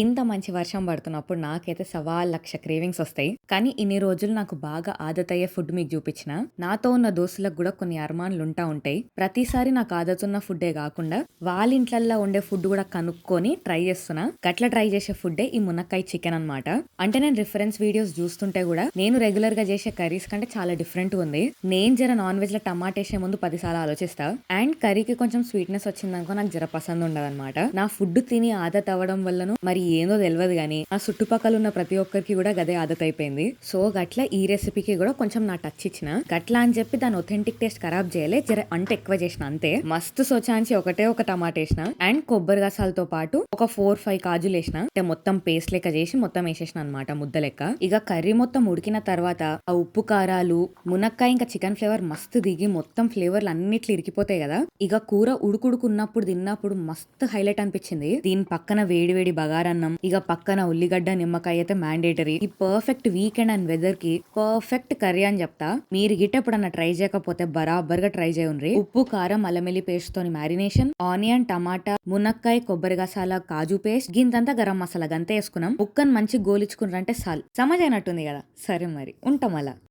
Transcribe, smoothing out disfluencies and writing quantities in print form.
ఇంత మంచి వర్షం పడుతున్నప్పుడు నాకైతే సవాలక్ష క్రేవింగ్స్ వస్తాయి. కానీ ఇన్ని రోజులు నాకు బాగా ఆదతయ్యే ఫుడ్ మీకు చూపించిన, నాతో ఉన్న దోస్తులకు కూడా కొన్ని అరమానులుంటా ఉంటాయి. ప్రతిసారి నాకు ఆదతున్న ఫుడ్డే కాకుండా వాళ్ళ ఇంట్లల్లో ఉండే ఫుడ్ కూడా కనుక్కొని ట్రై చేస్తున్నా. గట్ల ట్రై చేసే ఫుడ్డే ఈ మునక్కాయ చికెన్ అన్నమాట. అంటే నేను రిఫరెన్స్ వీడియోస్ చూస్తుంటే కూడా నేను రెగ్యులర్ గా చేసే కర్రీస్ కంటే చాలా డిఫరెంట్ ఉంది. నేను జర నాన్ వెజ్ లో టమాటా వేసే ముందు 10 సార్లు ఆలోచిస్తా. అండ్ కర్రీకి కొంచెం స్వీట్నెస్ వచ్చిందనుకో నాకు జర పసంद ఉండదన్నమాట. నా ఫుడ్ తిని ఆదత్ అవ్వడం వల్లను మరి ఏందో తెలియదు గానీ ఆ చుట్టుపక్కల ఉన్న ప్రతి ఒక్కరికి కూడా గదే ఆదత్ అయిపోయింది. సో గట్ల ఈ రెసిపీకి కూడా కొంచెం నా టచ్ ఇచ్చిన. గట్లా అని చెప్పి దాని ఒథెంటిక్ టేస్ట్ ఖరాబ్ చేయలే, జర అంటే ఎక్కువ చేసిన అంతే. మస్తు సోచాంచి ఒకటే ఒక టమాటా వేసిన అండ్ కొబ్బరి గసాలతో పాటు ఒక 4-5 కాజులు వేసిన. అంటే మొత్తం పేస్ట్ లెక్క చేసి మొత్తం వేసేసిన అనమాట, ముద్ద లెక్క. ఇక కర్రీ మొత్తం ఉడికిన తర్వాత ఆ ఉప్పు కారాలు మునక్కాయ ఇంకా చికెన్ ఫ్లేవర్ మస్తు దిగి మొత్తం ఫ్లేవర్లు అన్నిట్లు ఇరికిపోతాయి కదా. ఇక కూర ఉడుకుడుకున్నప్పుడు తిన్నప్పుడు మస్తు హైలైట్ అనిపించింది. దీని పక్కన వేడి వేడి బగారన్నం, ఇక పక్కన ఉల్లిగడ్డ నిమ్మకాయ అయితే మ్యాండేటరీ. ఈ పర్ఫెక్ట్ వీకెండ్ అండ్ వెదర్ కి పర్ఫెక్ట్ కర్రీ అని చెప్తా. మీరు గిట్ట ఎప్పుడన్నా ట్రై చేయకపోతే బరాబర్ గా ట్రై చేయండి. ఉప్పు కారం అల్లమెల్లి పేస్ట్ తోని మ్యారినేషన్, ఆనియన్ టమాటా మునక్కాయ కొబ్బరి గసాల కాజు పేస్ట్ గింతంతా గరం మసాలా గంతే వేసుకున్నాం. ముక్కను మంచి గోలించుకున్నారంటే సాల్ సమజ్ అయినట్టుంది కదా. సరే మరి ఉంటాం అలా.